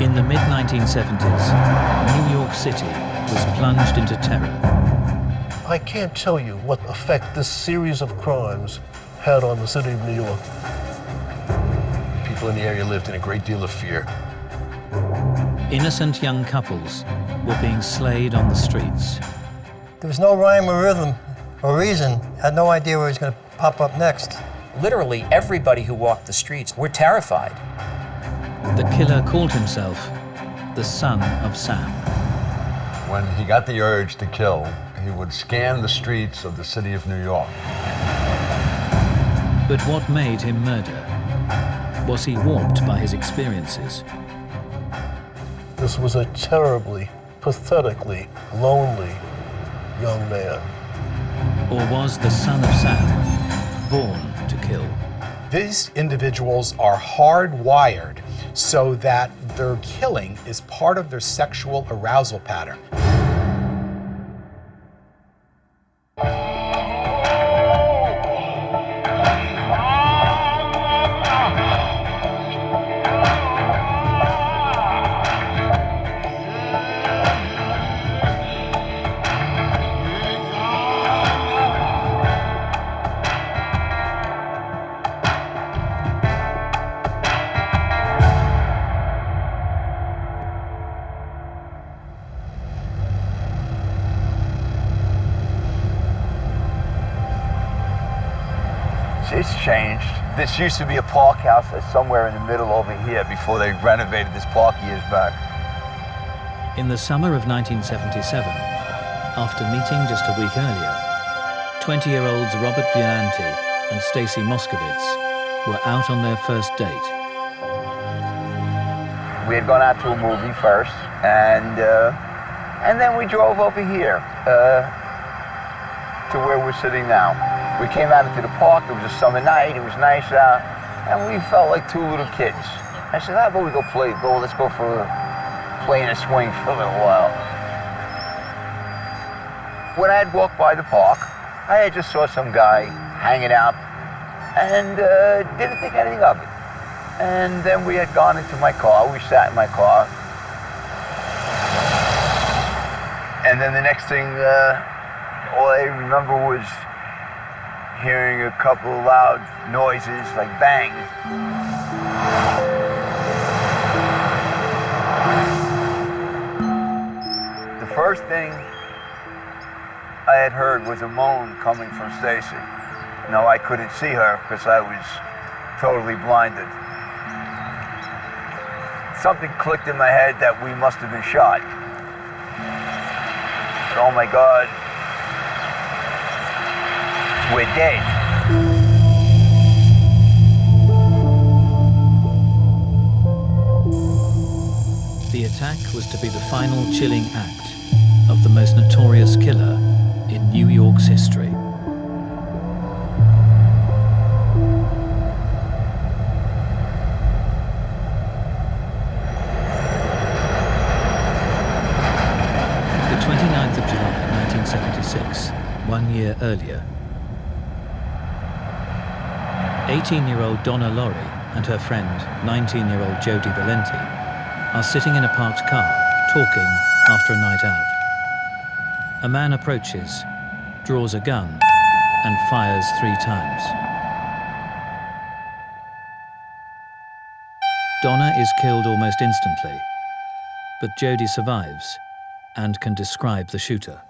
In the mid-1970s, New York City was plunged into terror. I can't tell you what effect this series of crimes had on the city of New York. People in the area lived in a great deal of fear. Innocent young couples were being slayed on the streets. There was no rhyme or rhythm or reason. Had no idea where he was going to pop up next. Literally everybody who walked the streets were terrified. The killer called himself the Son of Sam. When he got the urge to kill, he would scan the streets of the city of New York. But what made him murder? Was he warped by his experiences? This was a terribly, pathetically lonely young man. Or was the Son of Sam born to kill? These individuals are hardwired so that their killing is part of their sexual arousal pattern. It's changed. This used to be a park house that's somewhere in the middle over here before they renovated this park years back. In the summer of 1977, after meeting just a week earlier, 20-year-olds Robert Violante and Stacy Moskowitz were out on their first date. We had gone out to a movie first, and then we drove over here to where we're sitting now. We came out into the park. It was a summer night. It was nice out, and we felt like two little kids. I said, "How about we let's go for playing a swing for a little while." When I had walked by the park, I just saw some guy hanging out, and didn't think anything of it. And then we had gone into my car. We sat in my car, and then the next thing, all I remember was hearing a couple of loud noises, like bangs. The first thing I had heard was a moan coming from Stacy. No, I couldn't see her because I was totally blinded. Something clicked in my head that we must have been shot. But, oh my God. We're dead. The attack was to be the final chilling act of the most notorious killer in New York's history. The 29th of July, 1976, 1 year earlier, 18-year-old Donna Laurie and her friend, 19-year-old Jody Valenti, are sitting in a parked car, talking after a night out. A man approaches, draws a gun, and fires 3 times. Donna is killed almost instantly, but Jody survives and can describe the shooter.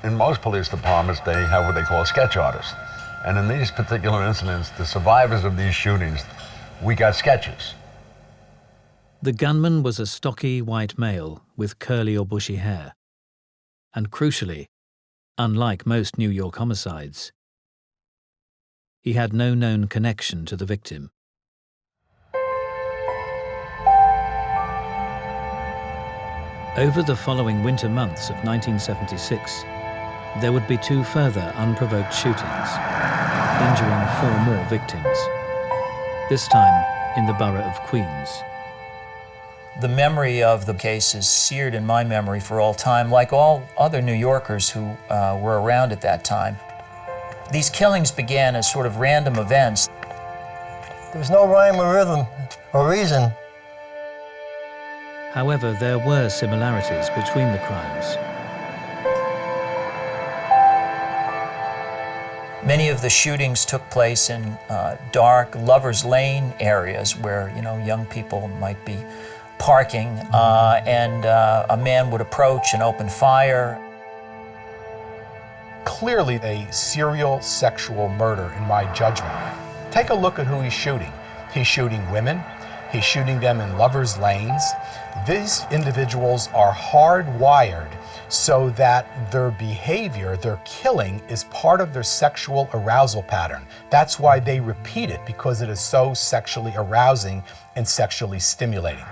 In most police departments, they have what they call a sketch artist. And in these particular incidents, the survivors of these shootings, we got sketches. The gunman was a stocky white male with curly or bushy hair. And crucially, unlike most New York homicides, he had no known connection to the victim. Over the following winter months of 1976, there would be 2 further unprovoked shootings, injuring 4 more victims, this time in the borough of Queens. The memory of the case is seared in my memory for all time, like all other New Yorkers who were around at that time. These killings began as sort of random events. There was no rhyme or rhythm or reason. However, there were similarities between the crimes. Many of the shootings took place in dark lovers' lane areas where, young people might be parking, and a man would approach and open fire. Clearly a serial sexual murder in my judgment. Take a look at who he's shooting. He's shooting women. He's shooting them in lovers' lanes. These individuals are hardwired so that their behavior, their killing, is part of their sexual arousal pattern. That's why they repeat it, because it is so sexually arousing and sexually stimulating.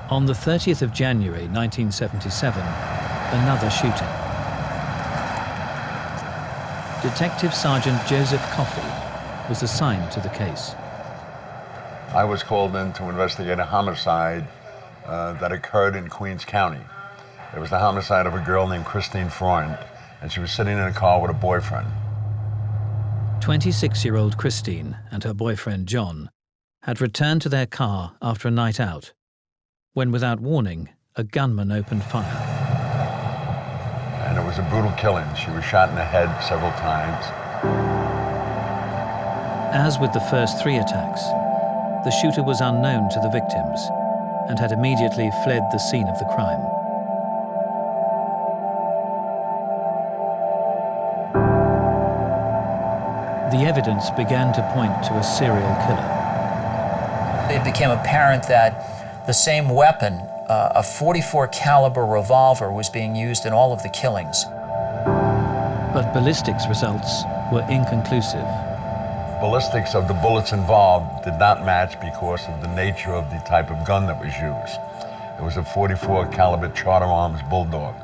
On the 30th of January 1977, another shooting. Detective Sergeant Joseph Coffey was assigned to the case. I was called in to investigate a homicide that occurred in Queens County. It was the homicide of a girl named Christine Freund, and she was sitting in a car with a boyfriend. 26-year-old Christine and her boyfriend John had returned to their car after a night out, when without warning, a gunman opened fire. And it was a brutal killing. She was shot in the head several times. As with the first 3 attacks, the shooter was unknown to the victims and had immediately fled the scene of the crime. The evidence began to point to a serial killer. It became apparent that the same weapon, a .44 caliber revolver, was being used in all of the killings. But ballistics results were inconclusive. Ballistics of the bullets involved did not match because of the nature of the type of gun that was used. It was a .44 caliber Charter Arms Bulldog.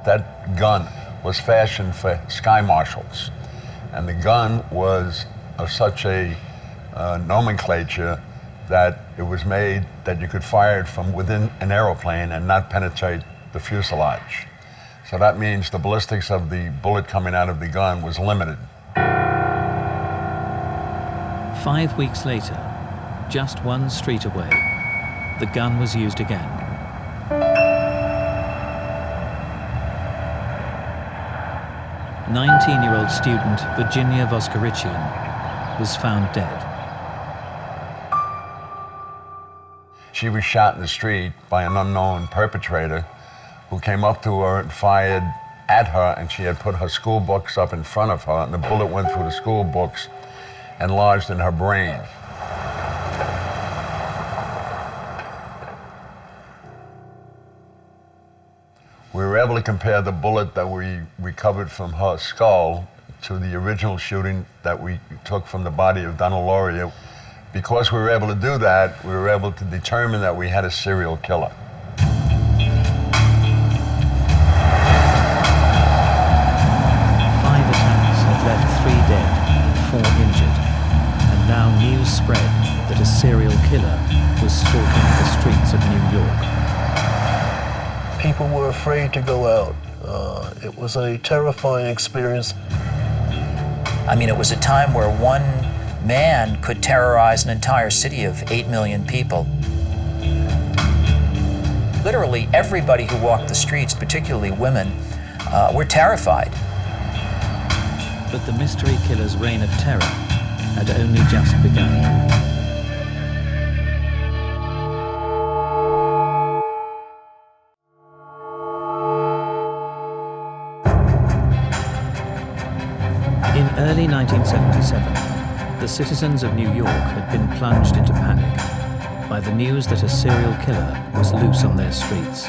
That gun was fashioned for sky marshals, and the gun was of such a nomenclature that it was made that you could fire it from within an aeroplane and not penetrate the fuselage. So that means the ballistics of the bullet coming out of the gun was limited. 5 weeks later, just one street away, the gun was used again. "19-year-old student Virginia Voskerichian was found dead. She was shot in the street by an unknown perpetrator who came up to her and fired at her, and she had put her school books up in front of her, and the bullet went through the school books and lodged in her brain. We were able to compare the bullet that we recovered from her skull to the original shooting that we took from the body of Donna Lauria. Because we were able to do that, we were able to determine that we had a serial killer. Five attacks had left 3 dead and 4 injured, and now news spread that a serial killer was stalking the streets of New York. People were afraid to go out. It was a terrifying experience. I mean, it was a time where one man could terrorize an entire city of 8 million people. Literally everybody who walked the streets, particularly women, were terrified. But the mystery killer's reign of terror had only just begun. In early 1977, the citizens of New York had been plunged into panic by the news that a serial killer was loose on their streets.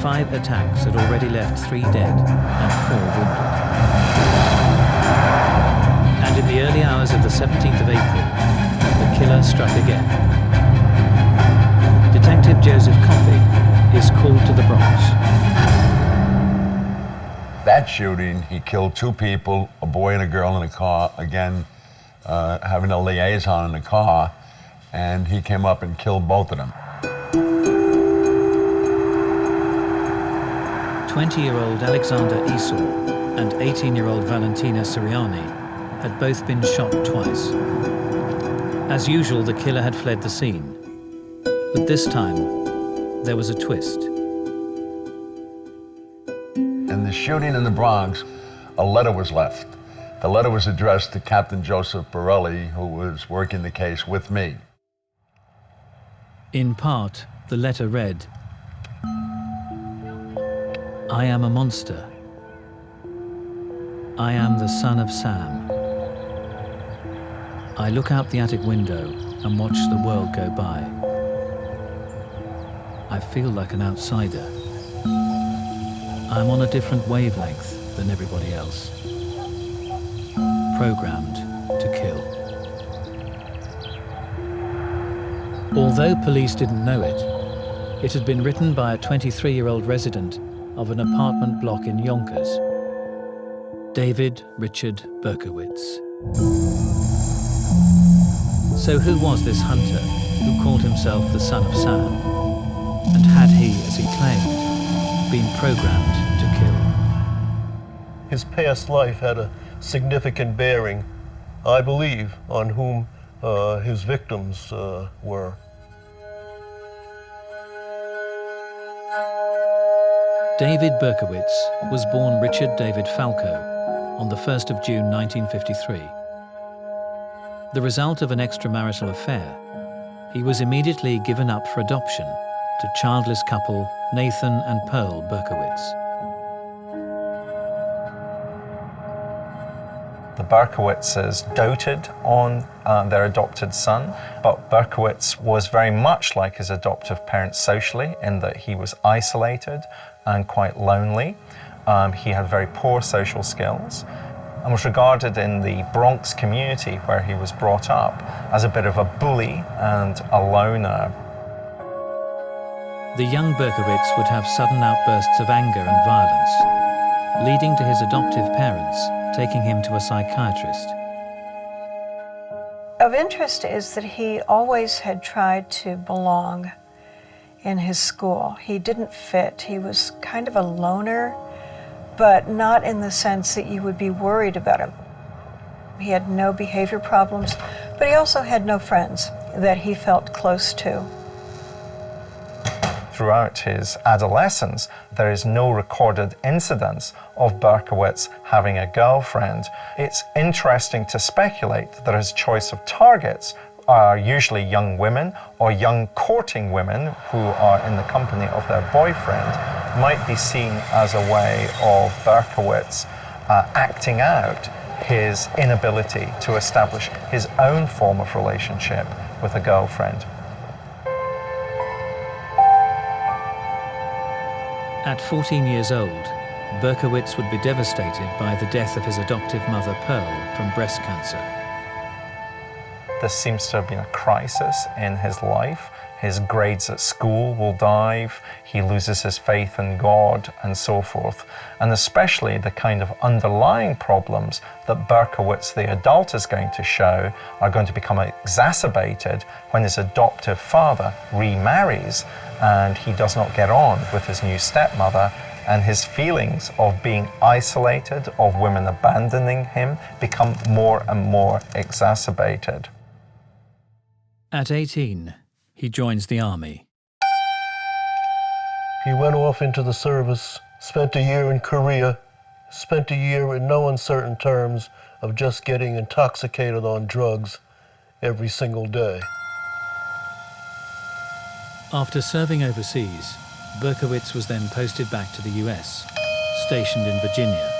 5 attacks had already left 3 dead and 4 wounded. And in the early hours of the 17th of April, the killer struck again. Detective Joseph Coffey is called to the Bronx. That shooting, he killed 2 people, a boy and a girl in a car, again, having a liaison in the car, and he came up and killed both of them. 20-year-old Alexander Esau and 18-year-old Valentina Siriani had both been shot twice. As usual, the killer had fled the scene. But this time, there was a twist. In the shooting in the Bronx, a letter was left. The letter was addressed to Captain Joseph Borelli, who was working the case with me. In part, the letter read, "I am a monster. I am the son of Sam. I look out the attic window and watch the world go by. I feel like an outsider. I'm on a different wavelength than everybody else. Programmed to kill." Although police didn't know it, it had been written by a 23-year-old resident of an apartment block in Yonkers, David Richard Berkowitz. So who was this hunter who called himself the son of Sam? And had he, as he claimed, been programmed to kill? His past life had a significant bearing, I believe, on whom his victims were. David Berkowitz was born Richard David Falco on the 1st of June 1953. The result of an extramarital affair, he was immediately given up for adoption to childless couple Nathan and Pearl Berkowitz. The Berkowitzes doted on their adopted son, but Berkowitz was very much like his adoptive parents socially in that he was isolated and quite lonely. He had very poor social skills and was regarded in the Bronx community where he was brought up as a bit of a bully and a loner. The young Berkowitz would have sudden outbursts of anger and violence, leading to his adoptive parents taking him to a psychiatrist. Of interest is that he always had tried to belong in his school. He didn't fit. He was kind of a loner, but not in the sense that you would be worried about him. He had no behavior problems, but he also had no friends that he felt close to. Throughout his adolescence, there is no recorded incidents of Berkowitz having a girlfriend. It's interesting to speculate that his choice of targets are usually young women or young courting women who are in the company of their boyfriend, might be seen as a way of Berkowitz acting out his inability to establish his own form of relationship with a girlfriend. At 14 years old, Berkowitz would be devastated by the death of his adoptive mother Pearl from breast cancer. This seems to have been a crisis in his life. His grades at school will dive, he loses his faith in God, and so forth. And especially the kind of underlying problems that Berkowitz, the adult, is going to show are going to become exacerbated when his adoptive father remarries and he does not get on with his new stepmother, and his feelings of being isolated, of women abandoning him, become more and more exacerbated. At 18, he joins the army. He went off into the service, spent a year in Korea, spent a year in no uncertain terms of just getting intoxicated on drugs every single day. After serving overseas, Berkowitz was then posted back to the US, stationed in Virginia.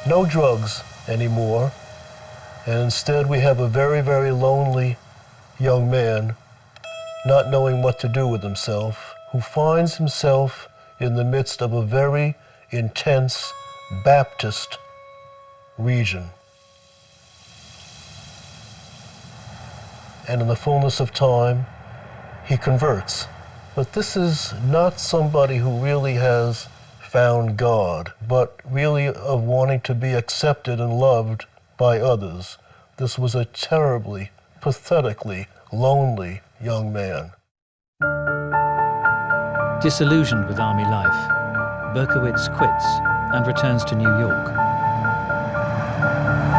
No drugs anymore, and instead we have a very, very lonely young man, not knowing what to do with himself, who finds himself in the midst of a very intense Baptist region. And in the fullness of time, he converts. But this is not somebody who really has found God, but really of wanting to be accepted and loved by others. This was a terribly, pathetically lonely young man. Disillusioned with army life, Berkowitz quits and returns to New York.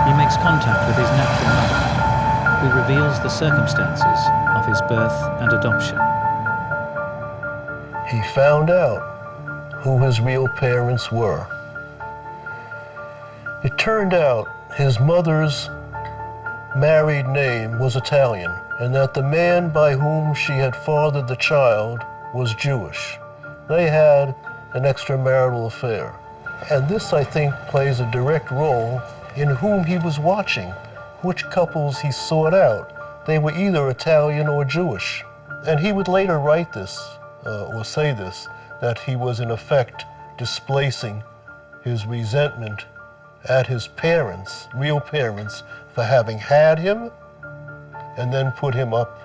He makes contact with his natural mother, who reveals the circumstances of his birth and adoption. He found out who his real parents were. It turned out his mother's married name was Italian, and that the man by whom she had fathered the child was Jewish. They had an extramarital affair. And this, I think, plays a direct role in whom he was watching, which couples he sought out. They were either Italian or Jewish. And he would later write this, or say this, that he was in effect displacing his resentment at his parents, real parents, for having had him and then put him up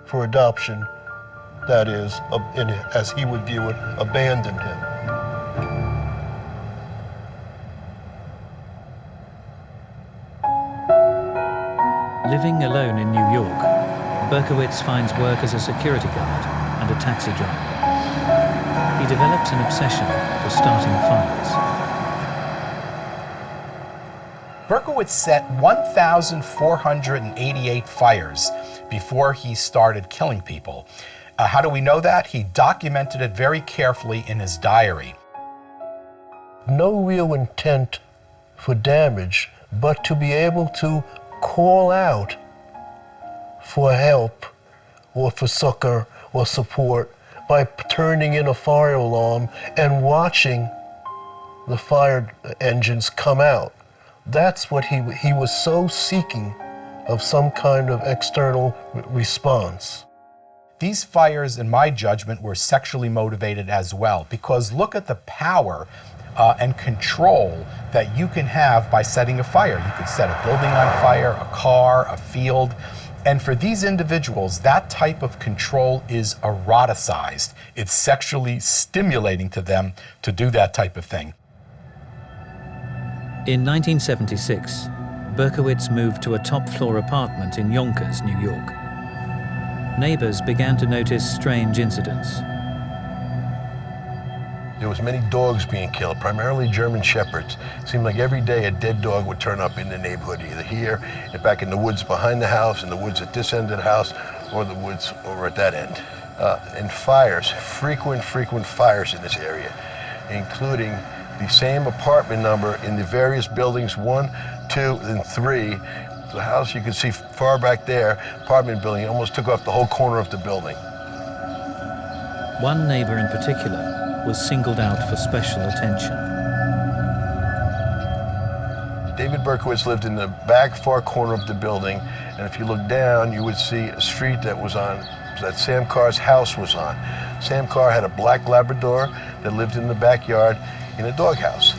for adoption, that is, as he would view it, abandoned him. Living alone in New York, Berkowitz finds work as a security guard and a taxi driver. He develops an obsession for starting fires. Berkowitz set 1,488 fires before he started killing people. How do we know that? He documented it very carefully in his diary. No real intent for damage, but to be able to call out for help or for succor or support by turning in a fire alarm and watching the fire engines come out. That's what he was so seeking of, some kind of external response. These fires, in my judgment, were sexually motivated as well, because look at the power and control that you can have by setting a fire. You could set a building on fire, a car, a field. And for these individuals, that type of control is eroticized. It's sexually stimulating to them to do that type of thing. In 1976, Berkowitz moved to a top-floor apartment in Yonkers, New York. Neighbors began to notice strange incidents. There was many dogs being killed, primarily German Shepherds. It seemed like every day a dead dog would turn up in the neighborhood, either here, back in the woods behind the house, in the woods at this end of the house, or the woods over at that end. And fires, frequent fires in this area, including the same apartment number in the various buildings, 1, 2, and 3. The house you can see far back there, apartment building, almost took off the whole corner of the building. One neighbor in particular was singled out for special attention. David Berkowitz lived in the back far corner of the building, and if you look down, you would see a street that Sam Carr's house was on. Sam Carr had a black Labrador that lived in the backyard in a doghouse.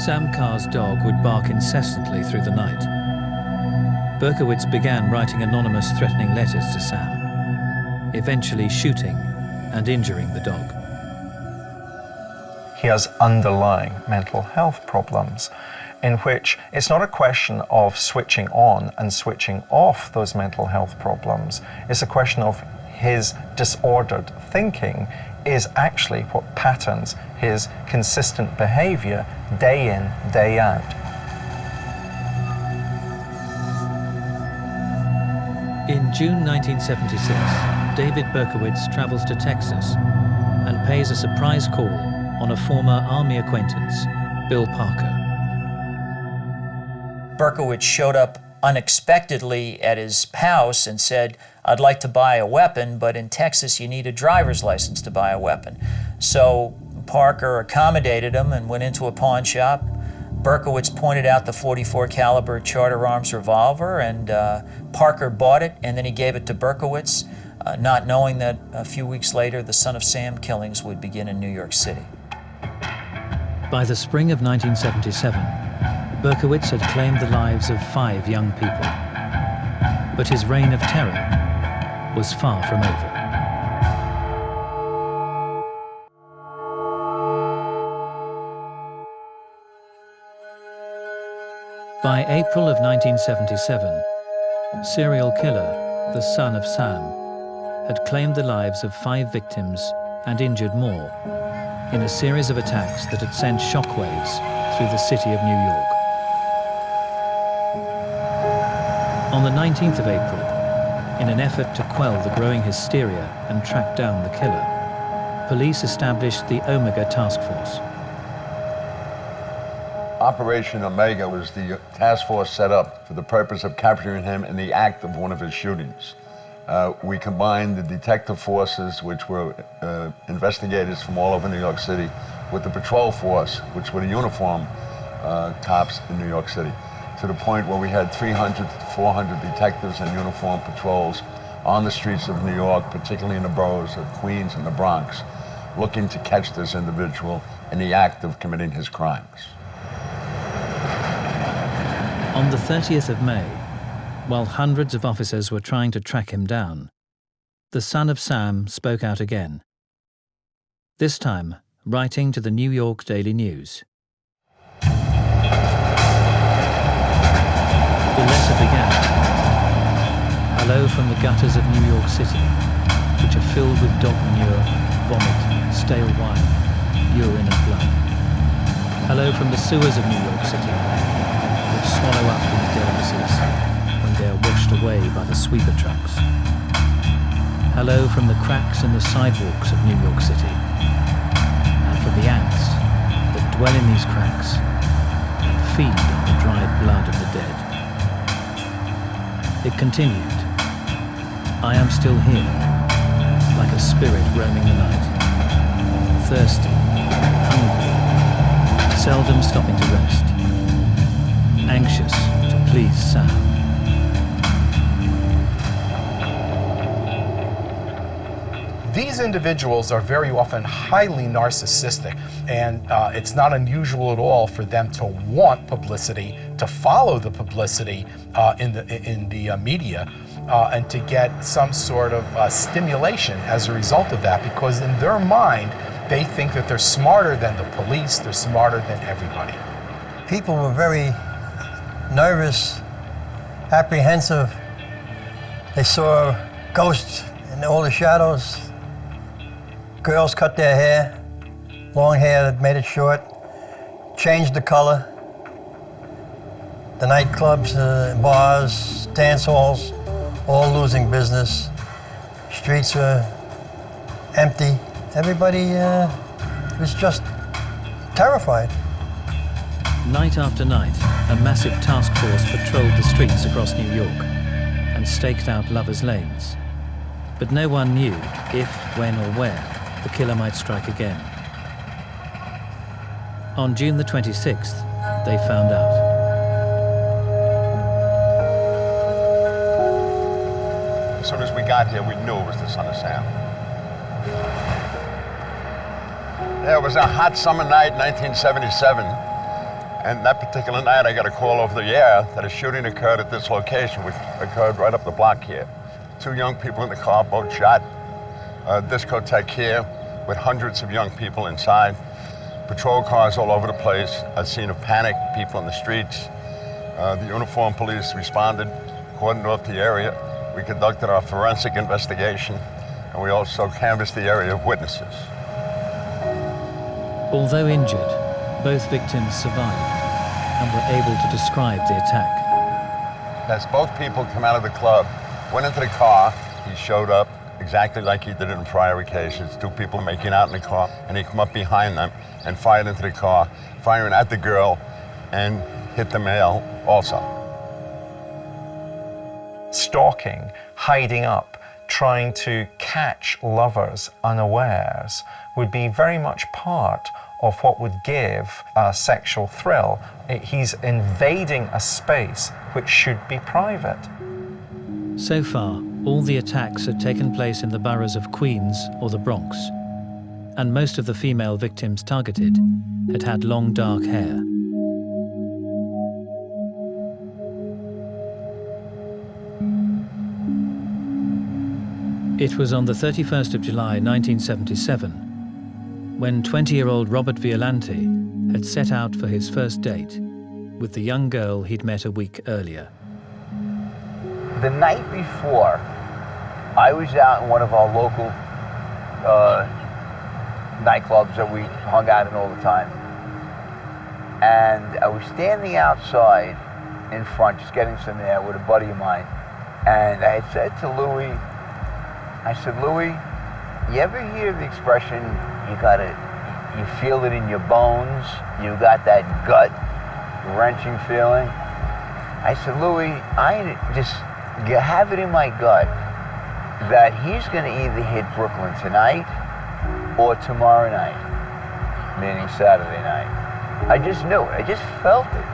Sam Carr's dog would bark incessantly through the night. Berkowitz began writing anonymous threatening letters to Sam, eventually shooting and injuring the dog. He has underlying mental health problems in which it's not a question of switching on and switching off those mental health problems. It's a question of his disordered thinking is actually what patterns his consistent behavior day in, day out. In June 1976, David Berkowitz travels to Texas and pays a surprise call on a former Army acquaintance, Bill Parker. Berkowitz showed up unexpectedly at his house and said, "I'd like to buy a weapon, but in Texas you need a driver's license to buy a weapon." So Parker accommodated him and went into a pawn shop. Berkowitz pointed out the .44 caliber Charter Arms revolver, and Parker bought it, and then he gave it to Berkowitz, not knowing that a few weeks later the Son of Sam killings would begin in New York City. By the spring of 1977, Berkowitz had claimed the lives of 5 young people. But his reign of terror was far from over. By April of 1977, serial killer, the Son of Sam, had claimed the lives of 5 victims and injured more in a series of attacks that had sent shockwaves through the city of New York. On the 19th of April, in an effort to quell the growing hysteria and track down the killer, police established the Omega Task Force. Operation Omega was the task force set up for the purpose of capturing him in the act of one of his shootings. We combined the detective forces, which were investigators from all over New York City, with the patrol force, which were the uniform cops in New York City, to the point where we had 300 to 400 detectives and uniform patrols on the streets of New York, particularly in the boroughs of Queens and the Bronx, looking to catch this individual in the act of committing his crimes. On the 30th of May, while hundreds of officers were trying to track him down, the son of Sam spoke out again, this time writing to the New York Daily News. The letter began, "Hello from the gutters of New York City, which are filled with dog manure, vomit, stale wine, urine and blood. Hello from the sewers of New York City, which swallow up these delicacies when they are washed away by the sweeper trucks. Hello from the cracks in the sidewalks of New York City, and from the ants that dwell in these cracks and feed on the dried blood of the dead." It continued, "I am still here, like a spirit roaming the night, thirsty, hungry, seldom stopping to rest, anxious to please Sam." These individuals are very often highly narcissistic, and it's not unusual at all for them to want publicity, to follow the publicity in the media, and to get some sort of stimulation as a result of that, because in their mind, they think that they're smarter than the police, they're smarter than everybody. People were very nervous, apprehensive. They saw ghosts in all the shadows. Girls cut their hair, long hair that made it short, changed the color. The nightclubs, bars, dance halls, all losing business. Streets were empty. Everybody was just terrified. Night after night, a massive task force patrolled the streets across New York and staked out lovers' lanes. But no one knew if, when or where the killer might strike again. On June the 26th, they found out. As soon as we got here, we knew it was the son of Sam. Yeah, it was a hot summer night, 1977. And that particular night, I got a call over the air that a shooting occurred at this location, which occurred right up the block here. 2 young people in the car, both shot. A discotheque here with hundreds of young people inside. Patrol cars all over the place, a scene of panic, people in the streets. The uniformed police responded, cordoned off the area. We conducted our forensic investigation, and we also canvassed the area of witnesses. Although injured, both victims survived and were able to describe the attack. As both people come out of the club, went into the car, he showed up exactly like he did in prior occasions. 2 people making out in the car, and he come up behind them and fired into the car, firing at the girl and hit the male also. Stalking, hiding up, trying to catch lovers unawares would be very much part of what would give a sexual thrill. He's invading a space which should be private. So far, all the attacks had taken place in the boroughs of Queens or the Bronx, and most of the female victims targeted had had long dark hair. It was on the 31st of July 1977 when 20-year-old Robert Violante had set out for his first date with the young girl he'd met a week earlier. The night before, I was out in one of our local nightclubs that we hung out in all the time. And I was standing outside in front, just getting some air with a buddy of mine. And I had said to Louis, I said, Louis, you ever hear the expression, you feel it in your bones, you got that gut wrenching feeling? I said, Louis, I just have it in my gut that he's gonna either hit Brooklyn tonight or tomorrow night, meaning Saturday night. I just knew it, I just felt it.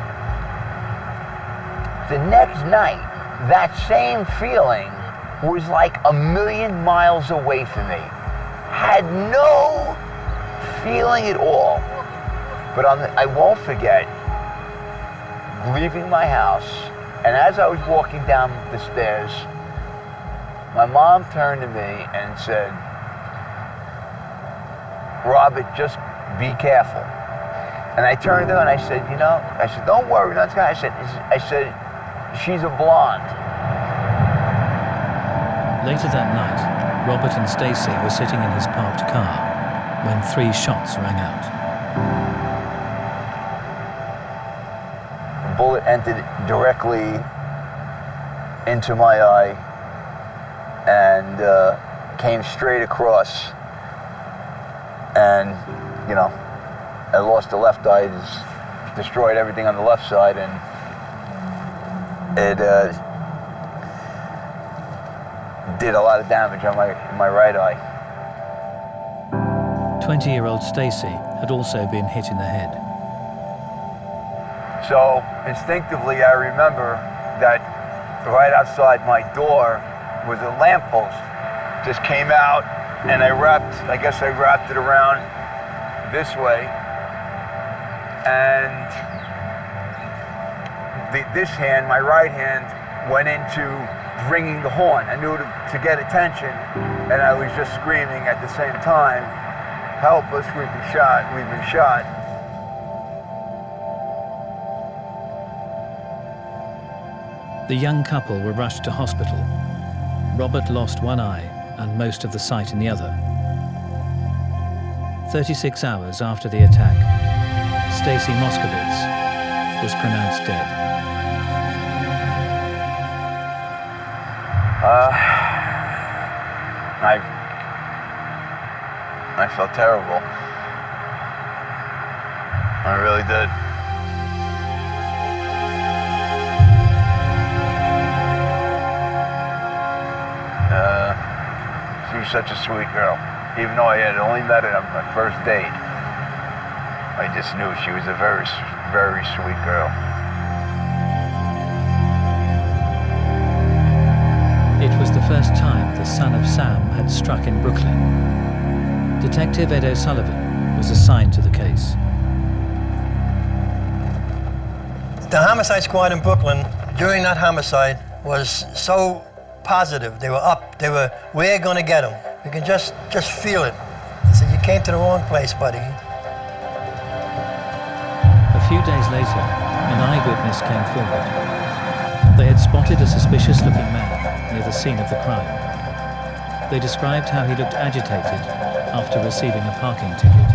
The next night, that same feeling was like a million miles away from me. Had no feeling at all. But I won't forget leaving my house, and as I was walking down the stairs, my mom turned to me and said, Robert, just be careful. And I turned to her and I said, don't worry, nothing's gonna happen. I said, she's a blonde. Later that night, Robert and Stacy were sitting in his parked car when 3 shots rang out. The bullet entered directly into my eye and came straight across. And, I lost the left eye, it destroyed everything on the left side, and it did a lot of damage on my right eye. 20-year-old Stacy had also been hit in the head. So instinctively, I remember that right outside my door was a lamppost. Just came out, and I guess I wrapped it around this way, and this hand, my right hand, went into ringing the horn. I knew to get attention, and I was just screaming at the same time, help us, we've been shot, we've been shot. The young couple were rushed to hospital. Robert lost one eye and most of the sight in the other. 36 hours after the attack, Stacy Moskowitz was pronounced dead. I felt terrible. I really did. She was such a sweet girl. Even though I had only met her on my first date, I just knew she was a very, very sweet girl. It was the first time the son of Sam had struck in Brooklyn. Detective Ed O'Sullivan was assigned to the case. The homicide squad in Brooklyn during that homicide was so positive. They were up. They were, we're going to get him. You can just feel it. I said, you came to the wrong place, buddy. A few days later, an eyewitness came forward. They had spotted a suspicious-looking man near the scene of the crime. They described how he looked agitated after receiving a parking ticket.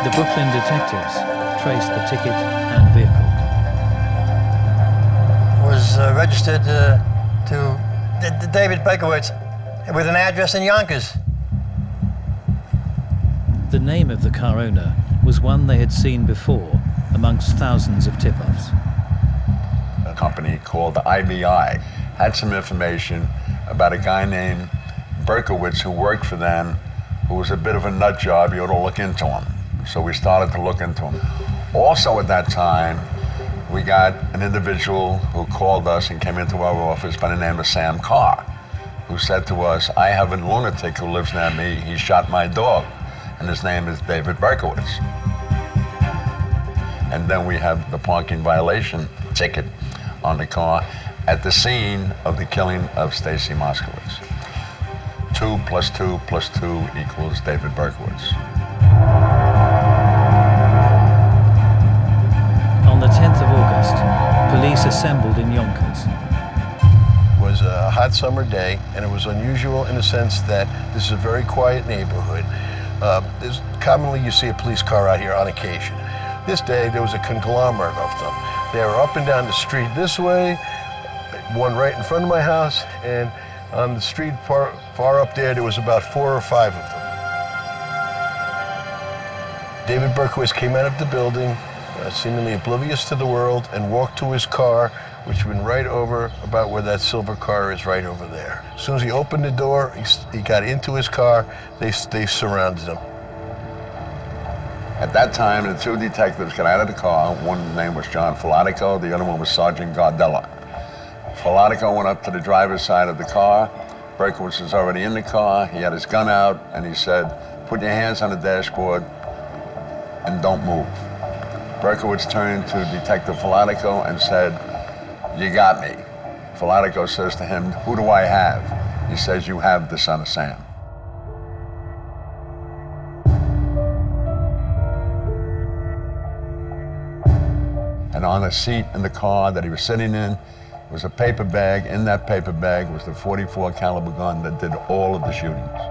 The Brooklyn detectives traced the ticket and vehicle. Was registered to David Berkowitz with an address in Yonkers. The name of the car owner was one they had seen before amongst thousands of tip-offs. A company called IBI had some information about a guy named Berkowitz who worked for them, who was a bit of a nut job. You ought to look into him. So we started to look into him. Also at that time, we got an individual who called us and came into our office by the name of Sam Carr, who said to us, I have a lunatic who lives near me, he shot my dog, and his name is David Berkowitz. And then we have the parking violation ticket on the car at the scene of the killing of Stacy Moskowitz. 2 + 2 + 2 equals David Berkowitz. On the 10th of August, police assembled in Yonkers. It was a hot summer day, and it was unusual in the sense that this is a very quiet neighborhood. Commonly you see a police car out here on occasion. This day there was a conglomerate of them. They were up and down the street this way, one right in front of my house, and on the street far up there was about 4 or 5 of them. David Berkowitz came out of the building, seemingly oblivious to the world, and walked to his car, which went right over about where that silver car is, right over there. As soon as he opened the door, he got into his car, they surrounded him. At that time, the 2 detectives got out of the car. One name was John Filatico, the other one was Sergeant Gardella. Filatico went up to the driver's side of the car. Berkowitz was already in the car. He had his gun out, and he said, "Put your hands on the dashboard and don't move." Berkowitz turned to Detective Filatico and said, "You got me." Filatico says to him, "Who do I have?" He says, "You have the son of Sam." And on the seat in the car that he was sitting in was a paper bag. In that paper bag was the .44 caliber gun that did all of the shootings.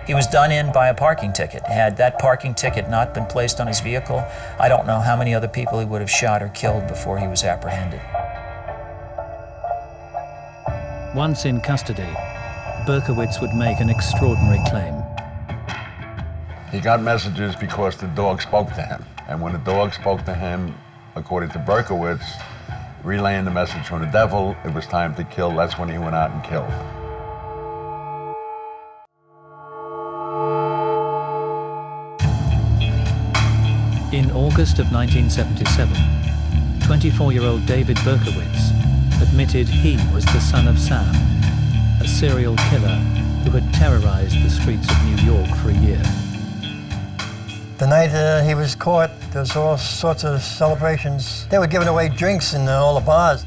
He was done in by a parking ticket. Had that parking ticket not been placed on his vehicle, I don't know how many other people he would have shot or killed before he was apprehended. Once in custody, Berkowitz would make an extraordinary claim. He got messages because the dog spoke to him. And when the dog spoke to him, according to Berkowitz, relaying the message from the devil, it was time to kill. That's when he went out and killed. In August of 1977, 24-year-old David Berkowitz admitted he was the son of Sam, a serial killer who had terrorized the streets of New York for a year. The night he was caught, there was all sorts of celebrations. They were giving away drinks in all the bars.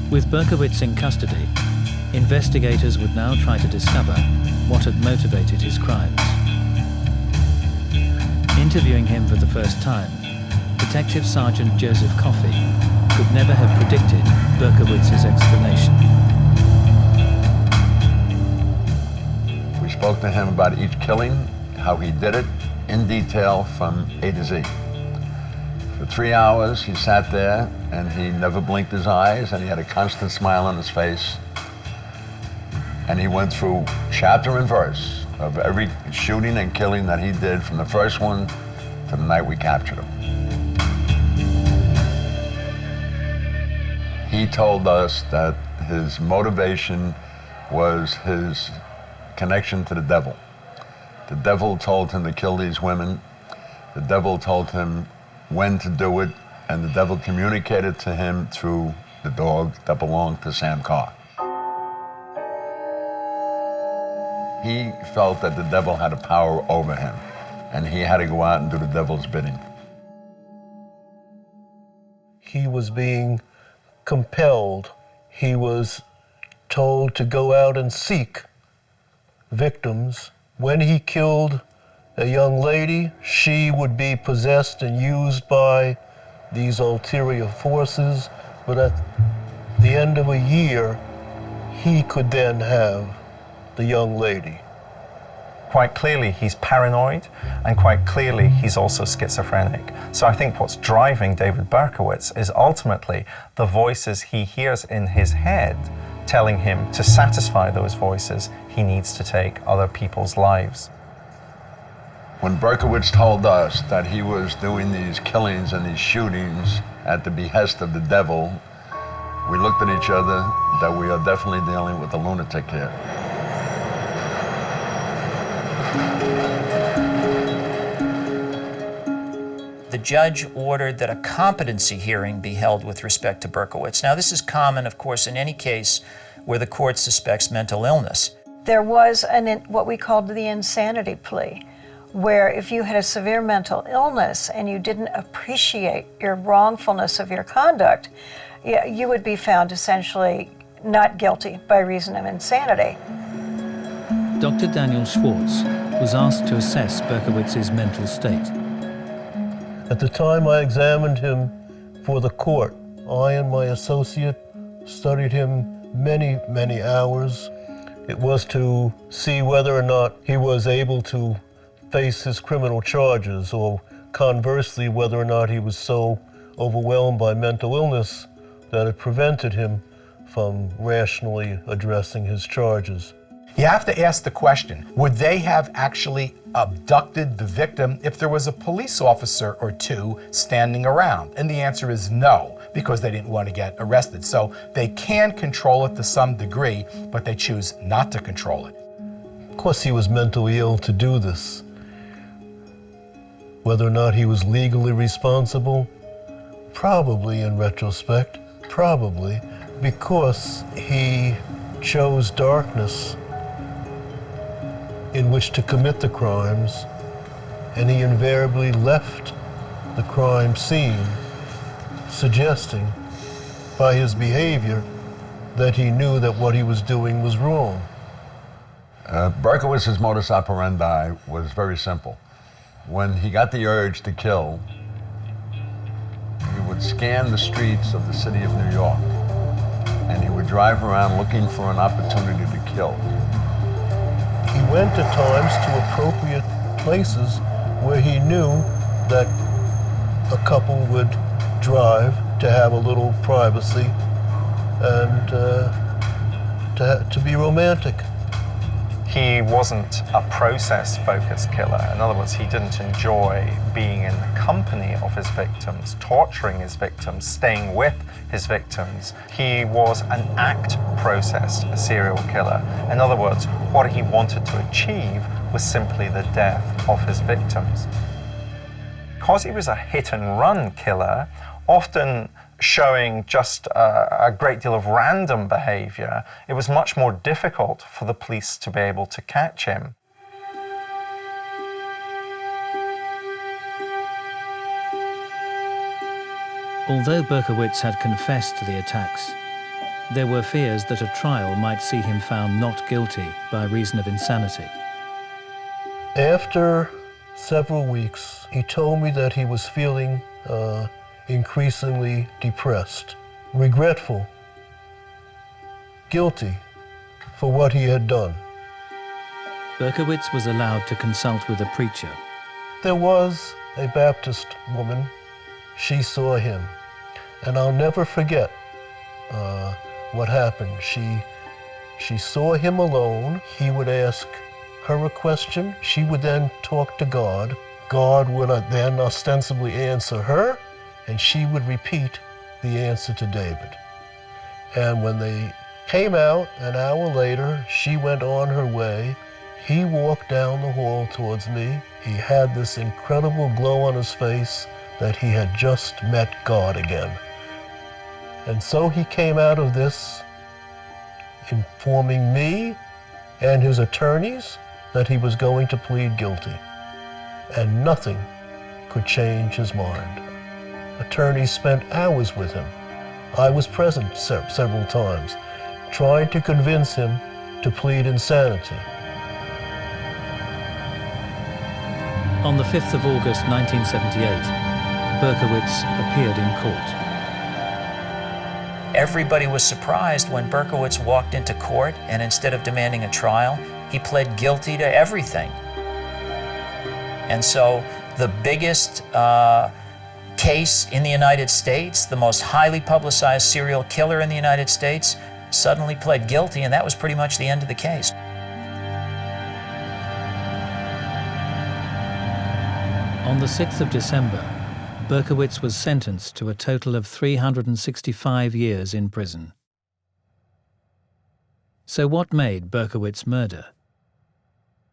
With Berkowitz in custody, investigators would now try to discover what had motivated his crimes. Interviewing him for the first time, Detective Sergeant Joseph Coffey could never have predicted Berkowitz's explanation. We spoke to him about each killing, how he did it, in detail from A to Z. For 3 hours, he sat there and he never blinked his eyes and he had a constant smile on his face. And he went through chapter and verse of every shooting and killing that he did from the first one to the night we captured him. He told us that his motivation was his connection to the devil. The devil told him to kill these women. The devil told him when to do it, and the devil communicated to him through the dog that belonged to Sam Carr. He felt that the devil had a power over him, and he had to go out and do the devil's bidding. He was being compelled. He was told to go out and seek victims. When he killed a young lady, she would be possessed and used by these ulterior forces, but at the end of a year, he could then have the young lady. Quite clearly, he's paranoid, and quite clearly, he's also schizophrenic. So I think what's driving David Berkowitz is ultimately the voices he hears in his head telling him to satisfy those voices, he needs to take other people's lives. When Berkowitz told us that he was doing these killings and these shootings at the behest of the devil, we looked at each other that we are definitely dealing with a lunatic here. The judge ordered that a competency hearing be held with respect to Berkowitz. Now, this is common, of course, in any case where the court suspects mental illness. There was what we called the insanity plea, where if you had a severe mental illness and you didn't appreciate your wrongfulness of your conduct, you would be found essentially not guilty by reason of insanity. Dr. Daniel Schwartz was asked to assess Berkowitz's mental state. At the time I examined him for the court, I and my associate studied him many hours. It was to see whether or not he was able to face his criminal charges, or conversely, whether or not he was so overwhelmed by mental illness that it prevented him from rationally addressing his charges. You have to ask the question, would they have actually abducted the victim if there was a police officer or two standing around? And the answer is no, because they didn't want to get arrested. So they can control it to some degree, but they choose not to control it. Of course, he was mentally ill to do this. Whether or not he was legally responsible, probably in retrospect, probably, because he chose darkness in which to commit the crimes, and he invariably left the crime scene, suggesting by his behavior that he knew that what he was doing was wrong. Berkowitz's modus operandi was very simple. When he got the urge to kill, he would scan the streets of the city of New York, and he would drive around looking for an opportunity to kill. He went at times to appropriate places where he knew that a couple would drive to have a little privacy and to be romantic. He wasn't a process-focused killer. In other words, he didn't enjoy being in the company of his victims, torturing his victims, staying with his victims. He was an act-processed serial killer. In other words, what he wanted to achieve was simply the death of his victims. Because he was a hit-and-run killer, often showing just a great deal of random behavior, it was much more difficult for the police to be able to catch him. Although Berkowitz had confessed to the attacks, there were fears that a trial might see him found not guilty by reason of insanity. After several weeks, he told me that he was feeling increasingly depressed, regretful, guilty for what he had done. Berkowitz was allowed to consult with a preacher. There was a Baptist woman. She saw him, and I'll never forget what happened. She saw him alone. He would ask her a question. She would then talk to God. God would then ostensibly answer her, and she would repeat the answer to David. And when they came out an hour later, she went on her way. He walked down the hall towards me. He had this incredible glow on his face that he had just met God again. And so he came out of this informing me and his attorneys that he was going to plead guilty. And nothing could change his mind. Attorneys spent hours with him. I was present several times, trying to convince him to plead insanity. On the 5th of August 1978, Berkowitz appeared in court. Everybody was surprised when Berkowitz walked into court, and instead of demanding a trial, he pled guilty to everything. And so the biggest case in the United States, the most highly publicized serial killer in the United States, suddenly pled guilty, and that was pretty much the end of the case. On the 6th of December, Berkowitz was sentenced to a total of 365 years in prison. So what made Berkowitz murder?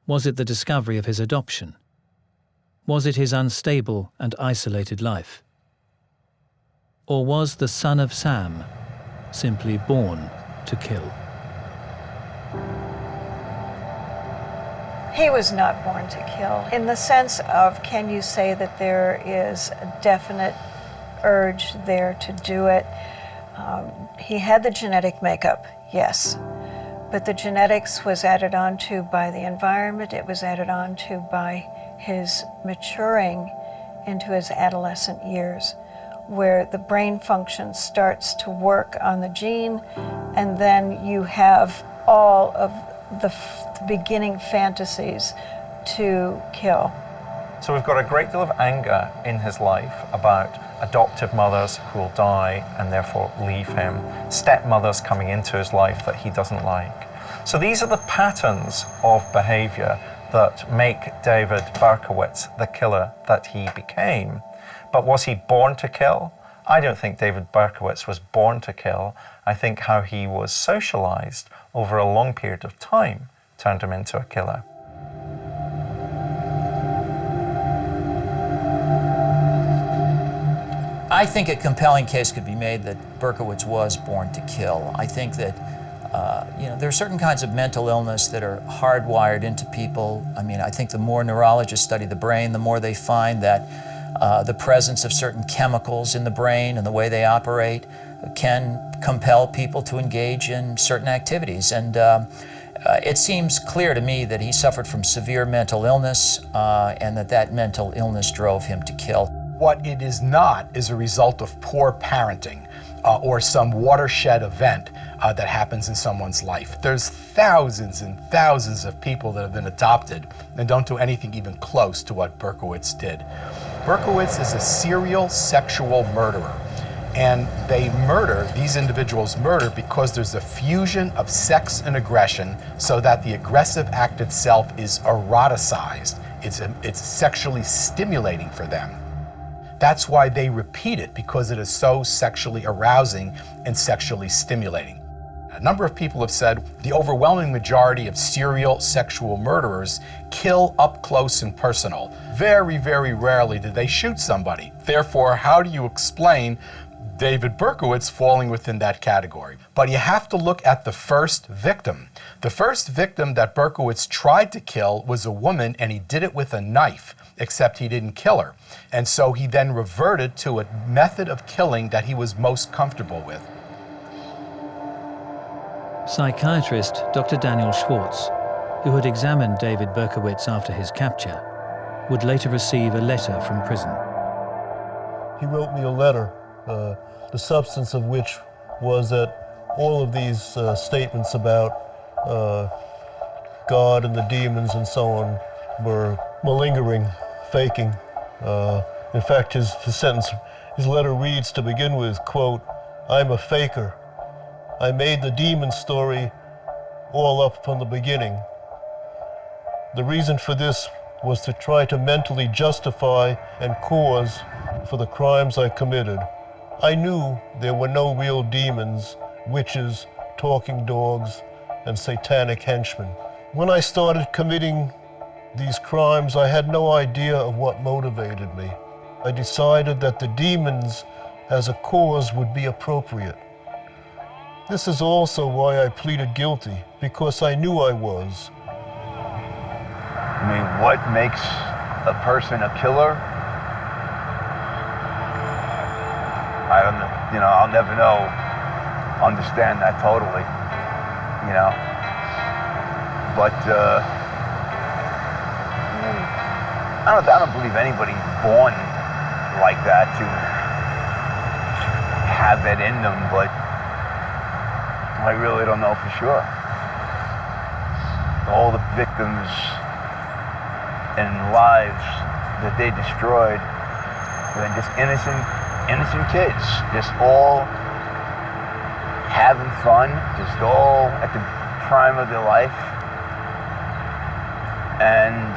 Was it the discovery of his adoption? Was it his unstable and isolated life? Or was the son of Sam simply born to kill? He was not born to kill. In the sense of, can you say that there is a definite urge there to do it? He had the genetic makeup, yes. But the genetics was added on to by the environment. It was added on to by his maturing into his adolescent years, where the brain function starts to work on the gene, and then you have all of the beginning fantasies to kill. So we've got a great deal of anger in his life about adoptive mothers who will die and therefore leave him, stepmothers coming into his life that he doesn't like. So these are the patterns of behavior that make David Berkowitz the killer that he became. But was he born to kill? I don't think David Berkowitz was born to kill. I think how he was socialized over a long period of time turned him into a killer. I think a compelling case could be made that Berkowitz was born to kill. I think that there are certain kinds of mental illness that are hardwired into people. I mean, I think the more neurologists study the brain, the more they find that the presence of certain chemicals in the brain and the way they operate can compel people to engage in certain activities. And it seems clear to me that he suffered from severe mental illness and that mental illness drove him to kill. What it is not is a result of poor parenting or some watershed event that happens in someone's life. There's thousands and thousands of people that have been adopted and don't do anything even close to what Berkowitz did. Berkowitz is a serial sexual murderer, and these individuals murder because there's a fusion of sex and aggression so that the aggressive act itself is eroticized. It's sexually stimulating for them. That's why they repeat it, because it is so sexually arousing and sexually stimulating. A number of people have said the overwhelming majority of serial sexual murderers kill up close and personal. Very, very rarely do they shoot somebody. Therefore, how do you explain David Berkowitz falling within that category? But you have to look at the first victim. The first victim that Berkowitz tried to kill was a woman, and he did it with a knife, except he didn't kill her. And so he then reverted to a method of killing that he was most comfortable with. Psychiatrist Dr. Daniel Schwartz, who had examined David Berkowitz after his capture, would later receive a letter from prison. He wrote me a letter, the substance of which was that all of these statements about God and the demons and so on were malingering, faking. In fact, his letter reads to begin with, quote, "I'm a faker. I made the demon story all up from the beginning. The reason for this was to try to mentally justify and cause for the crimes I committed. I knew there were no real demons, witches, talking dogs, and satanic henchmen. When I started committing these crimes, I had no idea of what motivated me. I decided that the demons as a cause would be appropriate. This is also why I pleaded guilty, because I knew I was." I mean, what makes a person a killer? I don't know, I'll never understand that totally, But I don't believe anybody's born like that to have that in them, but I really don't know for sure. All the victims and lives that they destroyed were just innocent kids, just all having fun, just all at the prime of their life. And,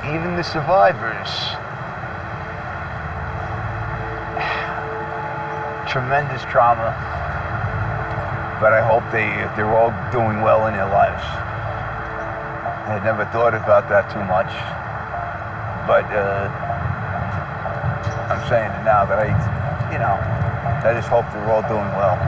even the survivors, tremendous trauma, but I hope they're all doing well in their lives. I had never thought about that too much, but I'm saying it now that I just hope they're all doing well.